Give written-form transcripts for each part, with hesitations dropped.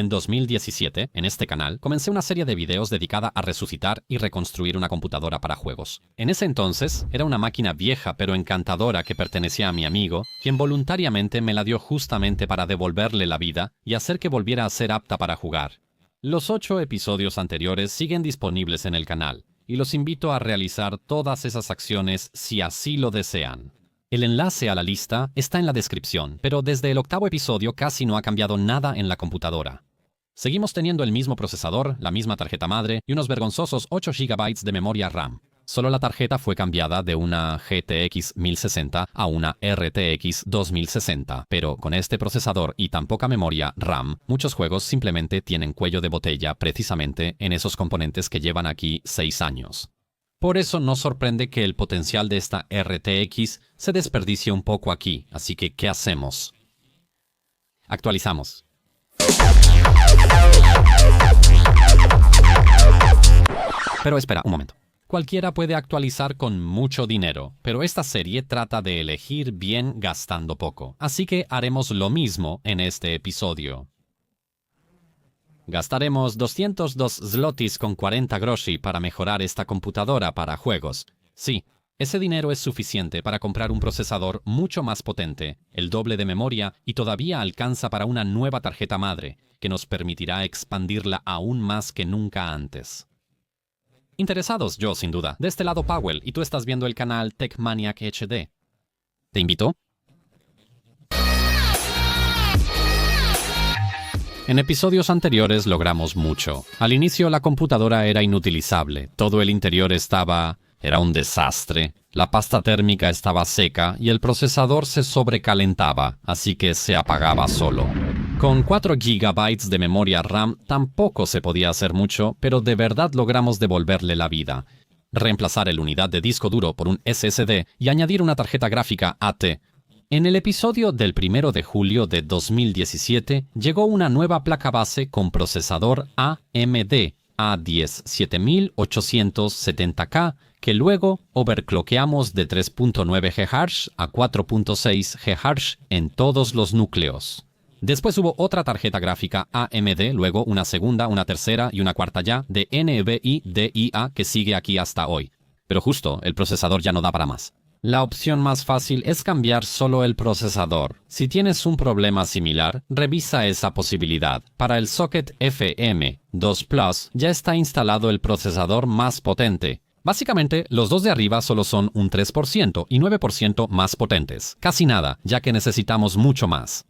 En 2017, en este canal, comencé una serie de videos dedicada a resucitar y reconstruir una computadora para juegos. En ese entonces, era una máquina vieja pero encantadora que pertenecía a mi amigo, quien voluntariamente me la dio justamente para devolverle la vida y hacer que volviera a ser apta para jugar. Los 8 episodios anteriores siguen disponibles en el canal, y los invito a realizar todas esas acciones si así lo desean. El enlace a la lista está en la descripción, pero desde el 8º episodio casi no ha cambiado nada en la computadora. Seguimos teniendo el mismo procesador, la misma tarjeta madre y unos vergonzosos 8 GB de memoria RAM. Solo la tarjeta fue cambiada de una GTX 1060 a una RTX 2060, pero con este procesador y tan poca memoria RAM, muchos juegos simplemente tienen cuello de botella precisamente en esos componentes que llevan aquí 6 años. Por eso no sorprende que el potencial de esta RTX se desperdicie un poco aquí, así que ¿qué hacemos? Actualizamos. Pero espera un momento. Cualquiera puede actualizar con mucho dinero, pero esta serie trata de elegir bien gastando poco, así que haremos lo mismo en este episodio. Gastaremos 202 zlotys con 40 groszy para mejorar esta computadora para juegos. Sí, ese dinero es suficiente para comprar un procesador mucho más potente, el doble de memoria y todavía alcanza para una nueva tarjeta madre, que nos permitirá expandirla aún más que nunca antes. Interesados yo, sin duda. De este lado Powell, y tú estás viendo el canal TechManiac HD. ¿Te invito? En episodios anteriores logramos mucho. Al inicio la computadora era inutilizable, todo el interior era un desastre, la pasta térmica estaba seca y el procesador se sobrecalentaba, así que se apagaba solo. Con 4 GB de memoria RAM tampoco se podía hacer mucho, pero de verdad logramos devolverle la vida. Reemplazar la unidad de disco duro por un SSD y añadir una tarjeta gráfica AT. En el episodio del 1 de julio de 2017 llegó una nueva placa base con procesador AMD A10 7870K que luego overclockeamos de 3.9 GHz a 4.6 GHz en todos los núcleos. Después hubo otra tarjeta gráfica AMD, luego una segunda, una tercera y una cuarta ya de NVIDIA que sigue aquí hasta hoy. Pero justo, el procesador ya no da para más. La opción más fácil es cambiar solo el procesador. Si tienes un problema similar, revisa esa posibilidad. Para el socket FM2 Plus ya está instalado el procesador más potente. Básicamente, los dos de arriba solo son un 3% y 9% más potentes. Casi nada, ya que necesitamos mucho más.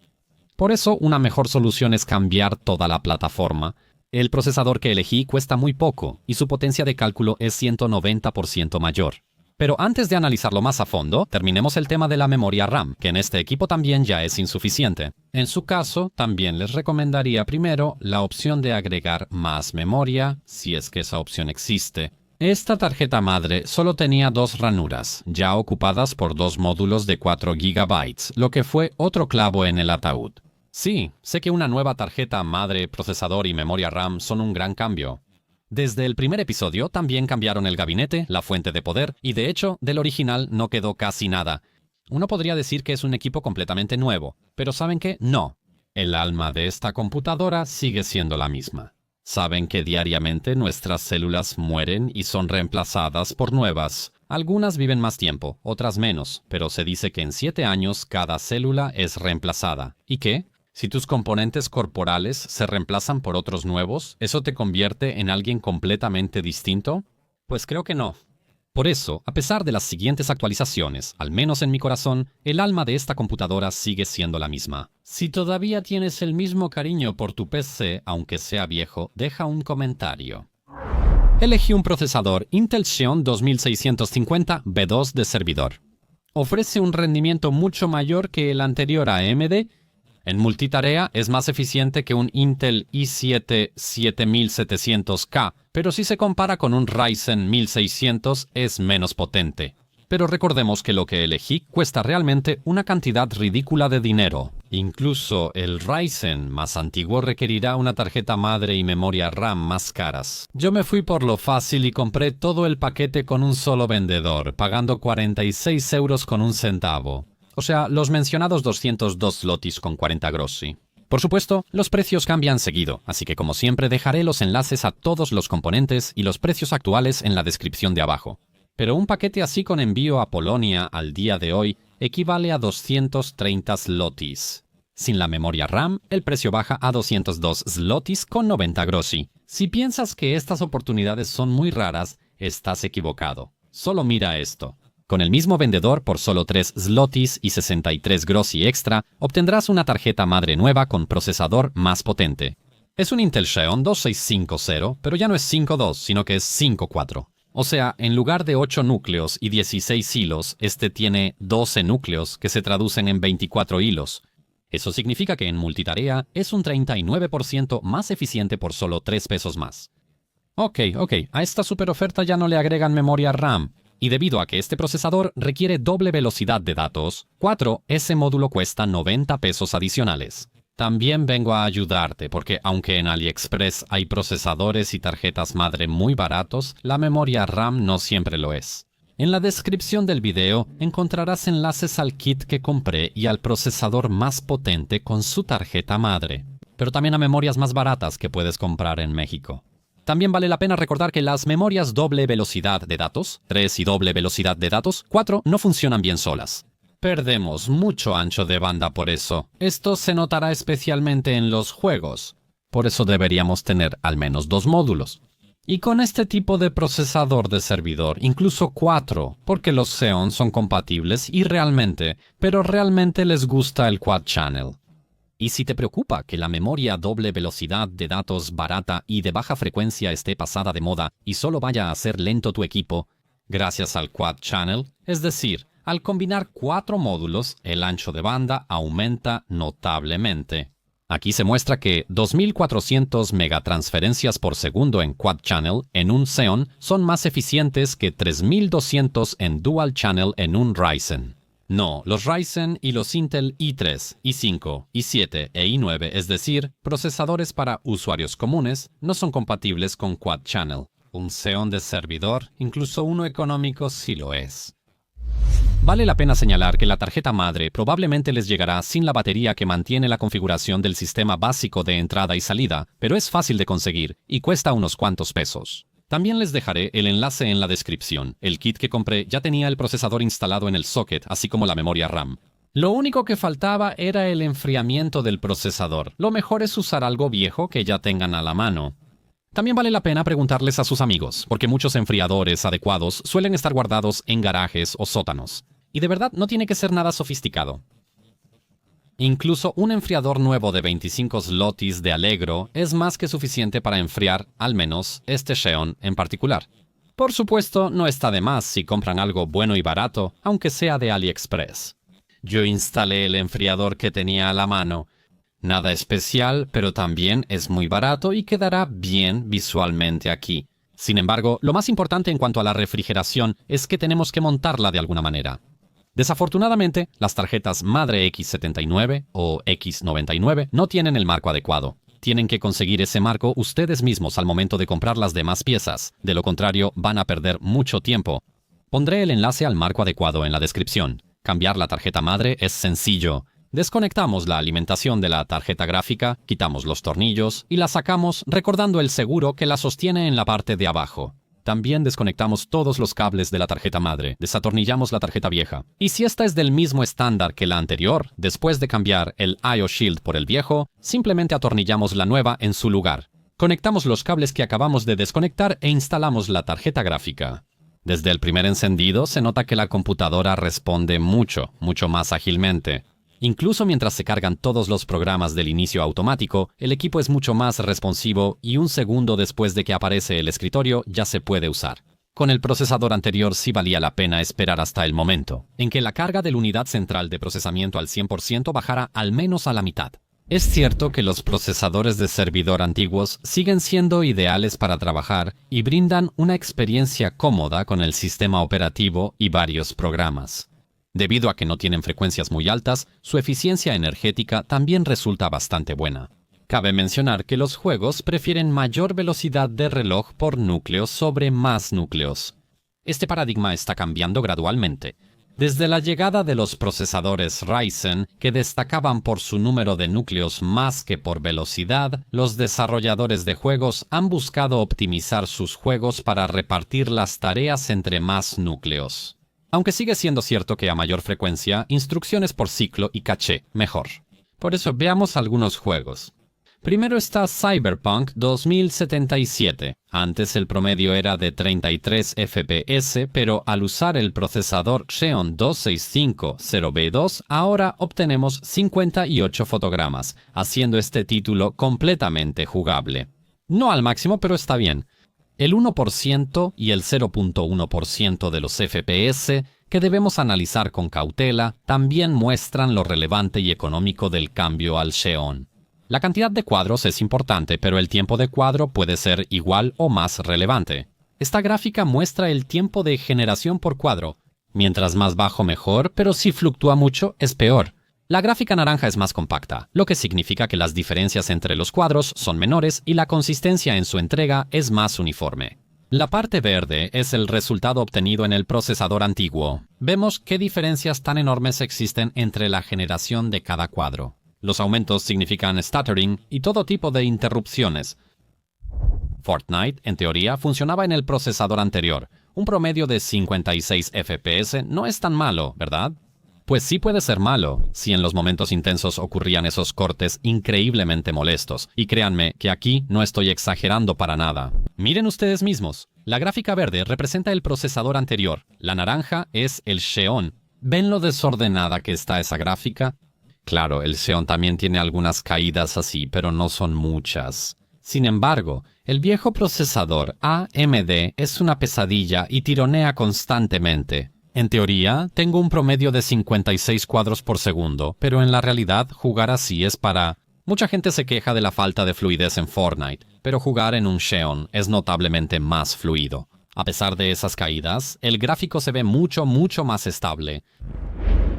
Por eso, una mejor solución es cambiar toda la plataforma. El procesador que elegí cuesta muy poco y su potencia de cálculo es 190% mayor. Pero antes de analizarlo más a fondo, terminemos el tema de la memoria RAM, que en este equipo también ya es insuficiente. En su caso, también les recomendaría primero la opción de agregar más memoria, si es que esa opción existe. Esta tarjeta madre solo tenía 2 ranuras, ya ocupadas por 2 módulos de 4 GB, lo que fue otro clavo en el ataúd. Sí, sé que una nueva tarjeta madre, procesador y memoria RAM son un gran cambio. Desde el primer episodio también cambiaron el gabinete, la fuente de poder, y de hecho, del original no quedó casi nada. Uno podría decir que es un equipo completamente nuevo, pero ¿saben qué? No. El alma de esta computadora sigue siendo la misma. Saben que diariamente nuestras células mueren y son reemplazadas por nuevas. Algunas viven más tiempo, otras menos, pero se dice que en 7 años cada célula es reemplazada. ¿Y qué? Si tus componentes corporales se reemplazan por otros nuevos, ¿eso te convierte en alguien completamente distinto? Pues creo que no. Por eso, a pesar de las siguientes actualizaciones, al menos en mi corazón, el alma de esta computadora sigue siendo la misma. Si todavía tienes el mismo cariño por tu PC, aunque sea viejo, deja un comentario. Elegí un procesador Intel Xeon 2650 B2 de servidor. Ofrece un rendimiento mucho mayor que el anterior AMD. En multitarea es más eficiente que un Intel i7 7700K, pero si se compara con un Ryzen 1600 es menos potente. Pero recordemos que lo que elegí cuesta realmente una cantidad ridícula de dinero. Incluso el Ryzen más antiguo requerirá una tarjeta madre y memoria RAM más caras. Yo me fui por lo fácil y compré todo el paquete con un solo vendedor, pagando 46 euros con un centavo. O sea, los mencionados 202 zlotys con 40 groszy. Por supuesto, los precios cambian seguido, así que como siempre dejaré los enlaces a todos los componentes y los precios actuales en la descripción de abajo. Pero un paquete así con envío a Polonia al día de hoy equivale a 230 zlotys. Sin la memoria RAM, el precio baja a 202 zlotys con 90 groszy. Si piensas que estas oportunidades son muy raras, estás equivocado. Solo mira esto. Con el mismo vendedor por solo 3 zlotys y 63 groszy extra, obtendrás una tarjeta madre nueva con procesador más potente. Es un Intel Xeon 2650, pero ya no es 5.2, sino que es 5.4. O sea, en lugar de 8 núcleos y 16 hilos, este tiene 12 núcleos que se traducen en 24 hilos. Eso significa que en multitarea es un 39% más eficiente por solo 3 pesos más. Ok, a esta super oferta ya no le agregan memoria RAM. Y debido a que este procesador requiere doble velocidad de datos, ese módulo cuesta 90 pesos adicionales. También vengo a ayudarte porque aunque en AliExpress hay procesadores y tarjetas madre muy baratos, la memoria RAM no siempre lo es. En la descripción del video encontrarás enlaces al kit que compré y al procesador más potente con su tarjeta madre, pero también a memorias más baratas que puedes comprar en México. También vale la pena recordar que las memorias doble velocidad de datos, 3 y doble velocidad de datos, 4, no funcionan bien solas. Perdemos mucho ancho de banda por eso. Esto se notará especialmente en los juegos. Por eso deberíamos tener al menos 2 módulos. Y con este tipo de procesador de servidor, incluso 4, porque los Xeon son compatibles y realmente les gusta el Quad Channel. Y si te preocupa que la memoria doble velocidad de datos barata y de baja frecuencia esté pasada de moda y solo vaya a hacer lento tu equipo, gracias al Quad Channel, es decir, al combinar 4 módulos, el ancho de banda aumenta notablemente. Aquí se muestra que 2400 megatransferencias por segundo en Quad Channel en un Xeon son más eficientes que 3200 en Dual Channel en un Ryzen. No, los Ryzen y los Intel i3, i5, i7 e i9, es decir, procesadores para usuarios comunes, no son compatibles con Quad Channel. Un Xeon de servidor, incluso uno económico, sí lo es. Vale la pena señalar que la tarjeta madre probablemente les llegará sin la batería que mantiene la configuración del sistema básico de entrada y salida, pero es fácil de conseguir y cuesta unos cuantos pesos. También les dejaré el enlace en la descripción. El kit que compré ya tenía el procesador instalado en el socket, así como la memoria RAM. Lo único que faltaba era el enfriamiento del procesador. Lo mejor es usar algo viejo que ya tengan a la mano. También vale la pena preguntarles a sus amigos, porque muchos enfriadores adecuados suelen estar guardados en garajes o sótanos. Y de verdad no tiene que ser nada sofisticado. Incluso un enfriador nuevo de 25 zlotys de Allegro es más que suficiente para enfriar, al menos, este Xeon en particular. Por supuesto, no está de más si compran algo bueno y barato, aunque sea de AliExpress. Yo instalé el enfriador que tenía a la mano. Nada especial, pero también es muy barato y quedará bien visualmente aquí. Sin embargo, lo más importante en cuanto a la refrigeración es que tenemos que montarla de alguna manera. Desafortunadamente, las tarjetas madre X79 o X99 no tienen el marco adecuado. Tienen que conseguir ese marco ustedes mismos al momento de comprar las demás piezas, de lo contrario van a perder mucho tiempo. Pondré el enlace al marco adecuado en la descripción. Cambiar la tarjeta madre es sencillo. Desconectamos la alimentación de la tarjeta gráfica, quitamos los tornillos y la sacamos recordando el seguro que la sostiene en la parte de abajo. También desconectamos todos los cables de la tarjeta madre, desatornillamos la tarjeta vieja. Y si esta es del mismo estándar que la anterior, después de cambiar el I/O Shield por el viejo, simplemente atornillamos la nueva en su lugar. Conectamos los cables que acabamos de desconectar e instalamos la tarjeta gráfica. Desde el primer encendido se nota que la computadora responde mucho más ágilmente. Incluso mientras se cargan todos los programas del inicio automático, el equipo es mucho más responsivo y un segundo después de que aparece el escritorio ya se puede usar. Con el procesador anterior sí valía la pena esperar hasta el momento en que la carga de la unidad central de procesamiento al 100% bajara al menos a la mitad. Es cierto que los procesadores de servidor antiguos siguen siendo ideales para trabajar y brindan una experiencia cómoda con el sistema operativo y varios programas. Debido a que no tienen frecuencias muy altas, su eficiencia energética también resulta bastante buena. Cabe mencionar que los juegos prefieren mayor velocidad de reloj por núcleo sobre más núcleos. Este paradigma está cambiando gradualmente. Desde la llegada de los procesadores Ryzen, que destacaban por su número de núcleos más que por velocidad, los desarrolladores de juegos han buscado optimizar sus juegos para repartir las tareas entre más núcleos. Aunque sigue siendo cierto que a mayor frecuencia, instrucciones por ciclo y caché mejor. Por eso veamos algunos juegos. Primero está Cyberpunk 2077. Antes el promedio era de 33 FPS, pero al usar el procesador Xeon 2650B2, ahora obtenemos 58 fotogramas, haciendo este título completamente jugable. No al máximo, pero está bien. El 1% y el 0.1% de los FPS, que debemos analizar con cautela, también muestran lo relevante y económico del cambio al Xeon. La cantidad de cuadros es importante, pero el tiempo de cuadro puede ser igual o más relevante. Esta gráfica muestra el tiempo de generación por cuadro. Mientras más bajo mejor, pero si fluctúa mucho es peor. La gráfica naranja es más compacta, lo que significa que las diferencias entre los cuadros son menores y la consistencia en su entrega es más uniforme. La parte verde es el resultado obtenido en el procesador antiguo. Vemos qué diferencias tan enormes existen entre la generación de cada cuadro. Los aumentos significan stuttering y todo tipo de interrupciones. Fortnite, en teoría, funcionaba en el procesador anterior. Un promedio de 56 FPS no es tan malo, ¿verdad? Pues sí puede ser malo, si en los momentos intensos ocurrían esos cortes increíblemente molestos. Y créanme que aquí no estoy exagerando para nada. Miren ustedes mismos. La gráfica verde representa el procesador anterior. La naranja es el Xeon. ¿Ven lo desordenada que está esa gráfica? Claro, el Xeon también tiene algunas caídas así, pero no son muchas. Sin embargo, el viejo procesador AMD es una pesadilla y tironea constantemente. En teoría, tengo un promedio de 56 cuadros por segundo, pero en la realidad jugar así es para... Mucha gente se queja de la falta de fluidez en Fortnite, pero jugar en un Xeon es notablemente más fluido. A pesar de esas caídas, el gráfico se ve mucho más estable.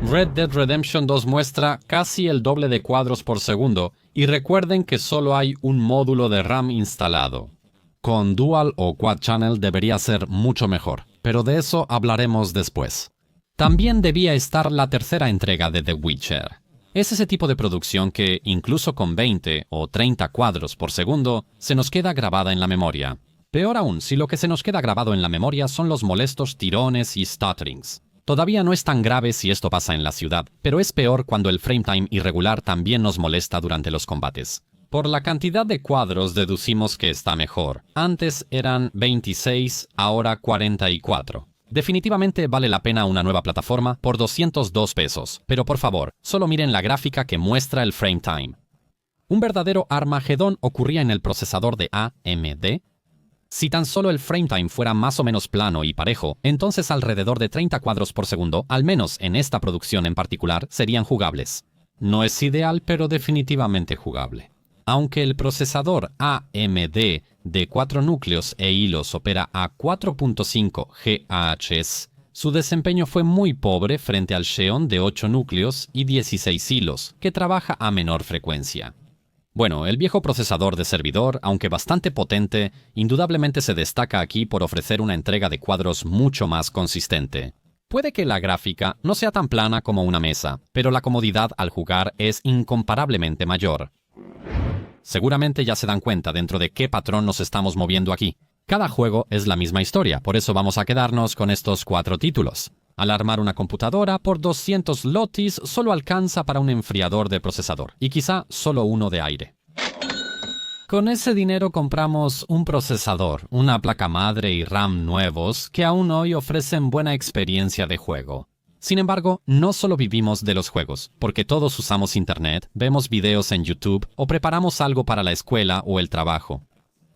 Red Dead Redemption 2 muestra casi el doble de cuadros por segundo, y recuerden que solo hay un módulo de RAM instalado. Con Dual o Quad Channel debería ser mucho mejor, pero de eso hablaremos después. También debía estar la tercera entrega de The Witcher. Es ese tipo de producción que, incluso con 20 o 30 cuadros por segundo, se nos queda grabada en la memoria. Peor aún, si lo que se nos queda grabado en la memoria son los molestos tirones y stutterings. Todavía no es tan grave si esto pasa en la ciudad, pero es peor cuando el frame time irregular también nos molesta durante los combates. Por la cantidad de cuadros deducimos que está mejor. Antes eran 26, ahora 44. Definitivamente vale la pena una nueva plataforma por 202 pesos, pero por favor, solo miren la gráfica que muestra el frame time. Un verdadero Armagedón ocurría en el procesador de AMD. Si tan solo el frame time fuera más o menos plano y parejo, entonces alrededor de 30 cuadros por segundo, al menos en esta producción en particular, serían jugables. No es ideal, pero definitivamente jugable. Aunque el procesador AMD de 4 núcleos e hilos opera a 4.5 GHz, su desempeño fue muy pobre frente al Xeon de 8 núcleos y 16 hilos, que trabaja a menor frecuencia. Bueno, el viejo procesador de servidor, aunque bastante potente, indudablemente se destaca aquí por ofrecer una entrega de cuadros mucho más consistente. Puede que la gráfica no sea tan plana como una mesa, pero la comodidad al jugar es incomparablemente mayor. Seguramente ya se dan cuenta dentro de qué patrón nos estamos moviendo aquí. Cada juego es la misma historia, por eso vamos a quedarnos con estos 4 títulos. Al armar una computadora, por 200 lotis solo alcanza para un enfriador de procesador, y quizá solo uno de aire. Con ese dinero compramos un procesador, una placa madre y RAM nuevos que aún hoy ofrecen buena experiencia de juego. Sin embargo, no solo vivimos de los juegos, porque todos usamos internet, vemos videos en YouTube o preparamos algo para la escuela o el trabajo.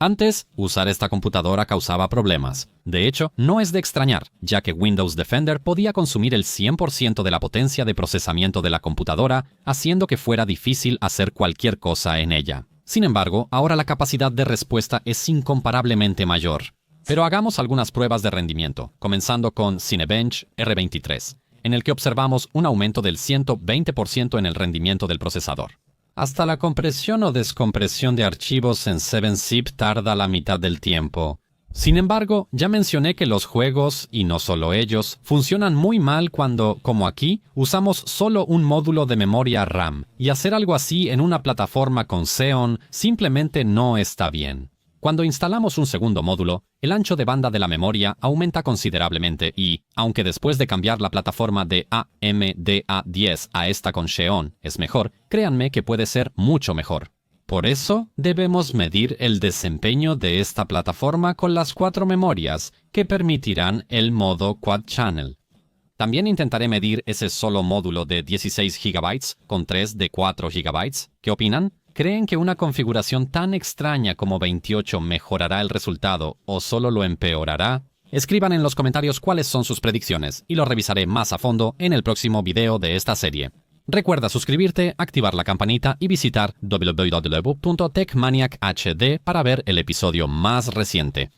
Antes, usar esta computadora causaba problemas. De hecho, no es de extrañar, ya que Windows Defender podía consumir el 100% de la potencia de procesamiento de la computadora, haciendo que fuera difícil hacer cualquier cosa en ella. Sin embargo, ahora la capacidad de respuesta es incomparablemente mayor. Pero hagamos algunas pruebas de rendimiento, comenzando con Cinebench R23, en el que observamos un aumento del 120% en el rendimiento del procesador. Hasta la compresión o descompresión de archivos en 7-zip tarda la mitad del tiempo. Sin embargo, ya mencioné que los juegos, y no solo ellos, funcionan muy mal cuando, como aquí, usamos solo un módulo de memoria RAM, y hacer algo así en una plataforma con Xeon simplemente no está bien. Cuando instalamos un segundo módulo, el ancho de banda de la memoria aumenta considerablemente y, aunque después de cambiar la plataforma de AMD A10 a esta con Xeon es mejor, créanme que puede ser mucho mejor. Por eso, debemos medir el desempeño de esta plataforma con las 4 memorias que permitirán el modo Quad Channel. También intentaré medir ese solo módulo de 16 GB con 3 de 4 GB. ¿Qué opinan? ¿Creen que una configuración tan extraña como 28 mejorará el resultado o solo lo empeorará? Escriban en los comentarios cuáles son sus predicciones y lo revisaré más a fondo en el próximo video de esta serie. Recuerda suscribirte, activar la campanita y visitar www.techmaniac.hd para ver el episodio más reciente.